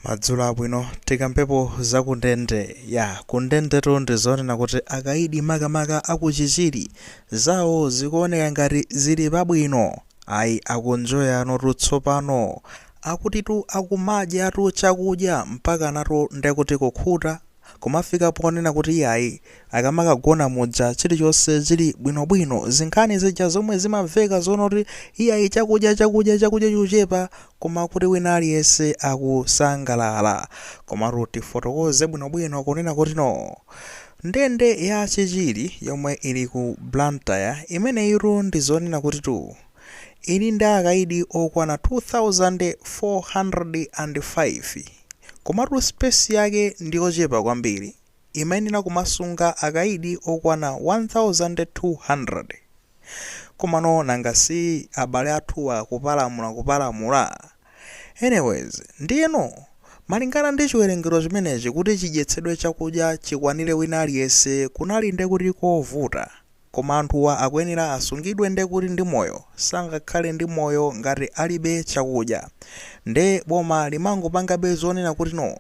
Madzulo abwino tikampepo za kundende ya kundendetu ndizonena kuti akaidi makamaka akuchichiri zawo zikuoneka ngati zili pabwino ayi akunjoya notu tsopano akutitu akumadyatu chakudya mpaka nato ndekuti kukhuta kumafika ponena kuti ayi akamakagona muja chilichonse chili bwinobwino zinkhani zija zomwe zimamveka zonoti iyayi chakudya chuchepa koma kuti wina aliyense akusangalala komatu tifotokoze bwinobwino kunena kuti no ndende ya chichiri yomwe ili ku Blantyre imeneyitu ndizonena kuti ili ndi akaidi okwana 2405 komatu space yake ndiyochepa kwambiri imayenera kumasunga akaidi okwana 1200 komano nangasi abale athuwa kupalamula anyways ndiyeno malingana ndi chiwerengero chimenechi kuti chidyetsedwe chakudya chikwanire wina aliyense kunali ndekuti kovuta koma anthuwa akuyenera asungidwe ndekuti ndi moyo sangakhale ndi moyo ngati alibe chakudya nde boma limangopangabe zonena kuti no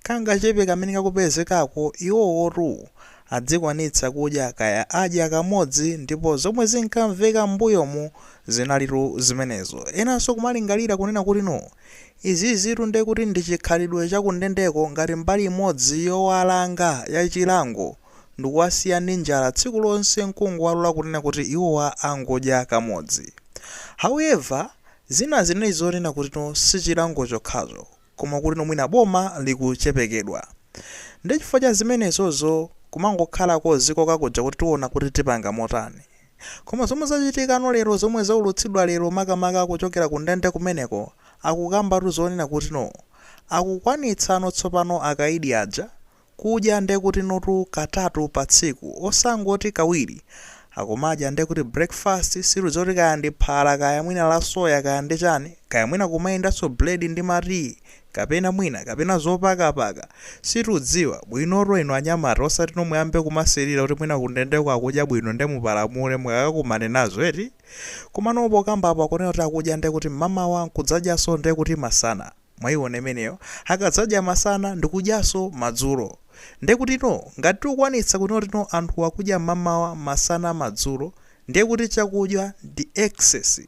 kangachepe kamene kakupezekako iwowotu adzikwanitsa kudya kaya adya kamodzi ndipo zomwe zinkamveka m'mbuyomu zinalitu zimenezo enanso kumalingalira kunena kuti no izizitu ndekuti ndi chikhalidwe chakundendeko ngati mbali imodzi yowalanga yachilango ndikuwasiya ndi njala tsiku lonse nkunguwalula kunena kuti iwowa angodya kamodzi. However, zina zinali zonena kuti no sichilango chokhazo koma kuti nomwina boma likuchepekedwa ndi chifukwa cha zimenezozo kumangokhalako ziko kakuja kuti tiona kuti tipanga motani koma zomwe zachitikano lero zomwe zaulutsidwa lero makamaka kuchokera ku ndende kumeneko akukambatu zonena kuti no akukwanitsa tsopano akaidi aja kudya ndekuti notu katatu pa tsiku osangoti kawiri akumadya ndekuti breakfast siru zoti kaya ndi phala kaya mwina la soya kaya ndi chani kaya mwina kumayendanso bread ndi mati kapena zopakapaka situdziwa bwinoro ino anyamata osati nomwe ambe kumasilira kuti mwina kundendeko akudya bwino ndi mupalamule mwakakumane nazo eti kumanopo kambapa akunena kuti akudya ndekuti mamawa nkudzadyanso ndekuti masana mwayiona imeneyo akadzadya masana ndikudyanso madzulo ndekuti no ngati tikukwanitsa kuti no anthu akudya mamawa masana madzulo ndiye kuti chakudya ndi excess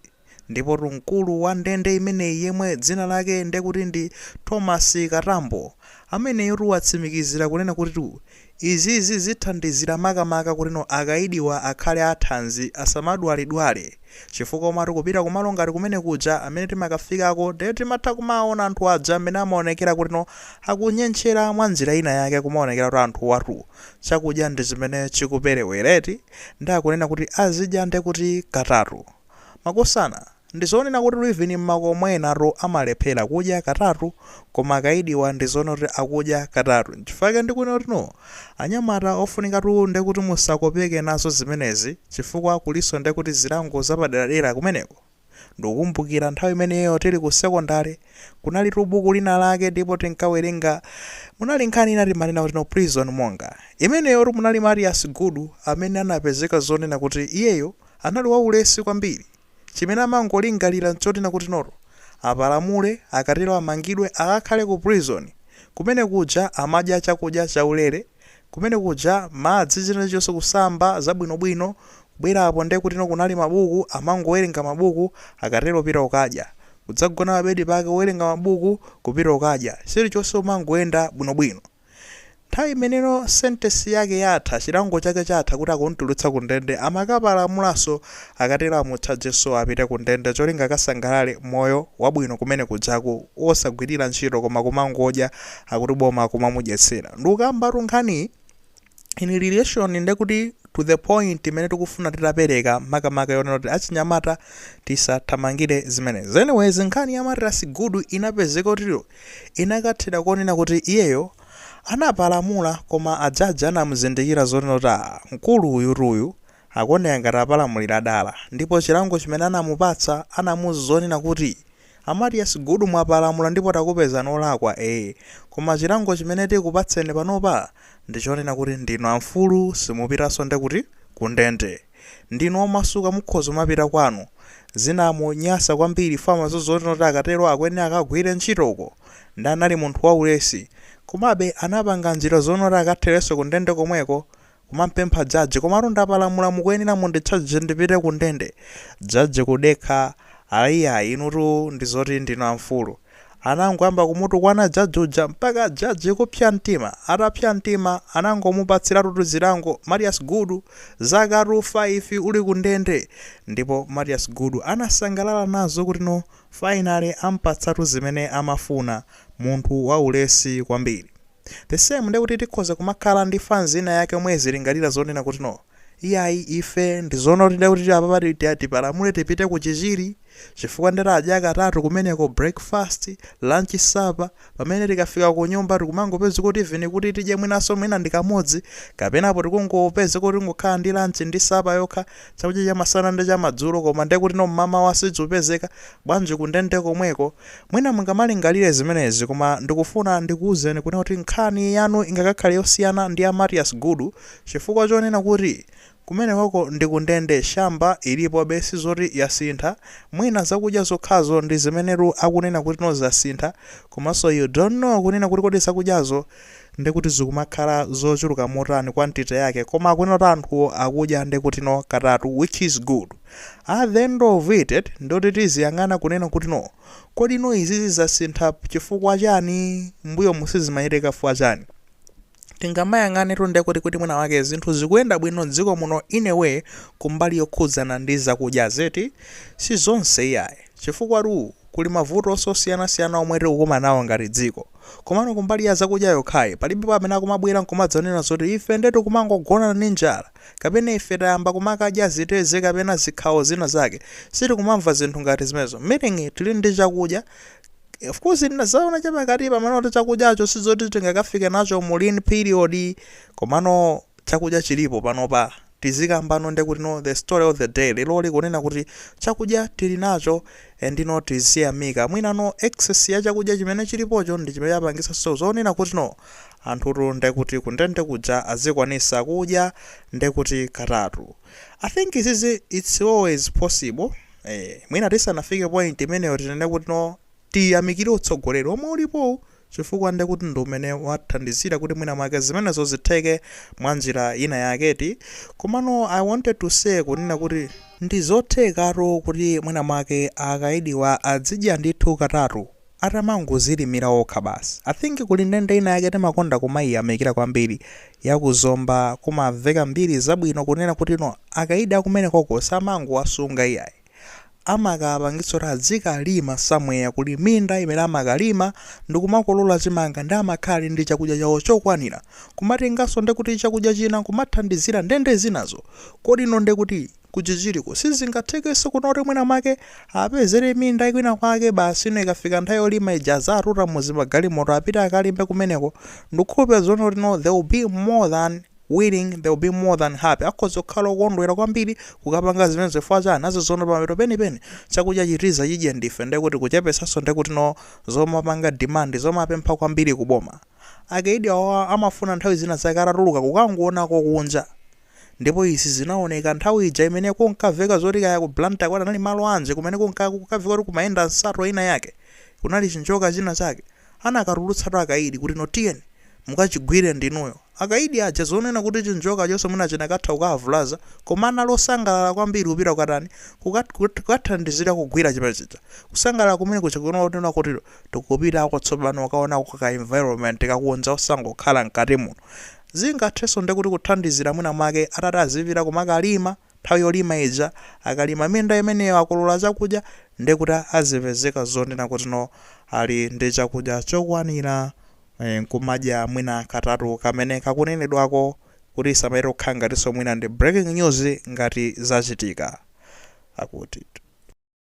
ndipo mkulu wa ndende imeneyi yemwe dzina lake ndekuti ndi Thomas Katambo ameneyo watsimikizira kunena kuti izizi zithandizira makamaka kuti no akaidiwa akhale athanzi asamadwalidwale chifukwa omatu kupita kumalo ngati kumene kuja amene timakafikako ndiye timatha kumaona anthu aja amene amaonekera kuti no akunyentchera mwa njira ina yake kumaonekera kuti anthu watu chakudya ndi chimene chikuperewereti ndi akunena kuti azidya ndekuti katatu makosana ndizonena kuti even m'makomo enaro amalephera kudya katatu koma akaidiwa ndizonena kuti akudya katatu chifukwa ndikunena kuti no anyamata ofunikatu ndekuti musakopeke nazo zimenezi chifukwa kuliso ndekuti zilango zapaderadera kumeneko ndikukumbukira nthawi imeneyo tili ku secondary kunali buku lina lake ndipo tinkawerenga munali nkhani inati manena kuti no prison monga imeneyo munali Marius Gudu amene anapezeka zonena kuti iyeyo anali waulesi kwambiri chimene amangolingalira nchotina kuti noto apalamule akatero amangidwe akakhale ku prison kumene kuja amadya chakudya chaulere kumene kuja madzi chilichonse kusamba zabwinobwino kubwerapo ndekuti no kunali mabuku amangowerenga mabuku akatero pita ukadya kudzagona mabedi pake kuwerenga mabuku kupita ukadya chilichonse umangoenda bwinobwino nthawi imeneyo sentence yake yatha chilango chake chatha kuti akuntulutsa kundende amakapalamulanso akatero amutchajenso apite kundende cholinga akasangalale moyo wabwino kumene kujaku osagwirira ntchito koma kumangodya akuti boma kumamudyetsera ndikukambatu nkhani in relation ndekuti to the point imene tikufuna titapereka makamaka yonena kuti achinyamata tisathamangire zimenezi anyways nkhani ya Marius Gudu inapezeka kuti inakathera konena kuti iyeyo anapalamula koma ajaji anamuzindikira zonena kuti mkulu uyutuyu akuoneka ngati apalamulira dala ndipo chilango chimene anamupatsa anamuzi zonena kuti Marius Gudu mwapalamula ndipo takupeza nolakwa koma chilango chimene tikupatseni panopa ndichonena kuti ndino amfulu simupitanso ndekuti kundende ndino omasuka mukhozo mapita kwanu zinamunyasa kwambiri farmers zoti akatero akwenera akagwire ntchitoko ndi anali munthu waulesi. Komabe anapanga njira zonoti akatherenso ku ndende komweko kumampempha jaji, komatu ndapalamula mukuyenera munditchaje ndipite ku ndende. Jaji kudekha ayiyayi inutu ndizoti ndinu amfulu. Anangoyamba kumutukwana jaji uja mpaka jaji kupsa mtima. Atapsa mtima anangomupatsiratu zilango Marius Gudu zakatu 5 uli ku ndende. Ndipo Marius Gudu anasangalala nazo kuti no finally ampatsatu zimene amafuna, munthu waulesi kwambiri. The same ndekuti tikhoza kumakhala ndi fans ina yake omwe zilingalira zonena kuti no iyayi ife ndizonoti ndekuti apapati tipalamule tipite ku chichiri chifukwa ndadya katatu kumeneko breakfast lunch supper, pamene tikafika ku nyumba tikumangopeza kuti even kuti tidye mwinaso mwina ndikamodzi kapenapo tikungopeza kuti ngokhala ndi lunch ndi supper yokha, chakudya cha masana ndi cha madzulo, koma ndekuti no mama wasizipezeka bwanji ku ndende komweko. Mwina mungamalingalire zimenezi, koma ndikufuna ndikuwuzeni kuti nkhani yanu ingakakhale yosiyana ndi ya Marius Gudu chifukwa chonena kuti kumene kwako ndi ku ndende, shamba ilipo besi zoti yasintha, mwina zakudya zokhazo ndi zimeneru akunena kuti no zasintha, komanso you don't know kunena kuti kodi zakudyazo ndekuti zikumakhala zochuluka motani quantity yake, koma akunena anthu akudya ndekuti no katatu, which is good. At the end of it ndoti tiziyang'ana kunena kuti no kodi no izizi zasintha chifukwa chani, mbuyo musizimayiteka fwa chani. Tingamayang'ane tunde kuti mwina wake zinthu zikuyenda bwino dziko muno in a way kumbali yokhudzana ndi zakudya zeti si zonse iyayi, chifukwa kuli mavuto osiyana-siyana omwe tikukoma nawo ngati dziko. Komano kumbali ya zakudya yokhayi palibe pamene akumabwera nkomadzanena zoti ife ndetu kumangogona ndi njala, kapena ife tayamba kumakadya ziteze kapena zikhawo zina zake, sitikumamva zinthu ngati zimenezo. Meaning tili ndi chakudya, of course ndinazaona chapakati pamene chakudyacho sizoti tingakafike nacho mu lean period, komano chakudya chilipo panopa tizikambano ndekuti no the story of the day lero likunena kuti chakudya tili nacho ndino tiziyamika. Mwina no excess ya chakudya chimene chilipocho ndi chimene yapangisa so zonena kuti no anthu ndekuti kundende kuja azikwanisa kudya ndekuti katatu. I think it's always possible. Mwina tisanafike point imeneyo tinene kuti no tiyamikire utsogoleri omwe ulipo chifukwa ndekuti ndi umene wathandizira kuti mwina mwake zimenezo zitheke mwa njira ina yaketi. Komano I wanted to say kunena kuti ndizothekatu kuti mwina mwake akaidiwa azidya ndithu katatu atamangozilimira okha basi. I think kuli ndende ina yake timakonda kumayiyamikira kwambiri yakuzomba, kumamveka mbiri zabwino kunena kuti no akaidi akumene koko samangowasunga iyayi, amakapangitso azikalima somewhere kuli minda imene amakalima ndikumakolola chimanga ndi amakhali ndi chakudya chawo chokwanira, kumatenganso ndekuti chakudya china kumathandizira ndende zinazo. Kodi no ndekuti kuchichiriko sizingathekenso kunoti mwina mwake apezere minda ikwina kwake basi ino ikafika nthawi yolima ijaza atuta muzimagalimoto apita akalimbe kumeneko, ndikhope zonoti no there will be more than willing, they will be more than happy. Akhoza kukhala okondwera kwambiri kukapanga zimene zifukwa chani nazo zono pamapeto penipeni chakudya chitiza chidye ndife ndekuti kuchepesanso ndekuti no zomapanga demand zomapempha kwambiri kuboma. Akaidi awa amafuna nthawi zina zake atatuluka kukangoonako kunja, ndipo izi zinaoneka nthawi ija imene kunkaveka zoti kaya ku Blantyre kwati anali malo anje kumene kunkaveka kuti kumayenda nsato ina yake kunali chinjoka china chake, anakatulutsatu akaidi kuti no tiyeni mukachigwire ndinuyo. Akaidi aja zonena kuti chinjoka chonse mwina chinakatha kukavulaza, koma analosangalala kwambiri kupita kukatani kukathandizira kugwira chimene chija. Kusangalala kumene kuchakunotena kuti tikupita kwatsopano ukaona kaka environment kakuonza osangokhala mkati muno. Zingathenso ndekuti kuthandizira mwina mwake atati azipita kumakalima nthawi yolima ija, akalima minda imeneyo akolola chakudya ndekuti azipezeka zonena kuti no ali ndi chakudya chokwanira nkumadya mwina katatu kamene kakunenedwako kuti samayire kukhala ngatinso mwina ndi breaking news ngati zachitika akuti.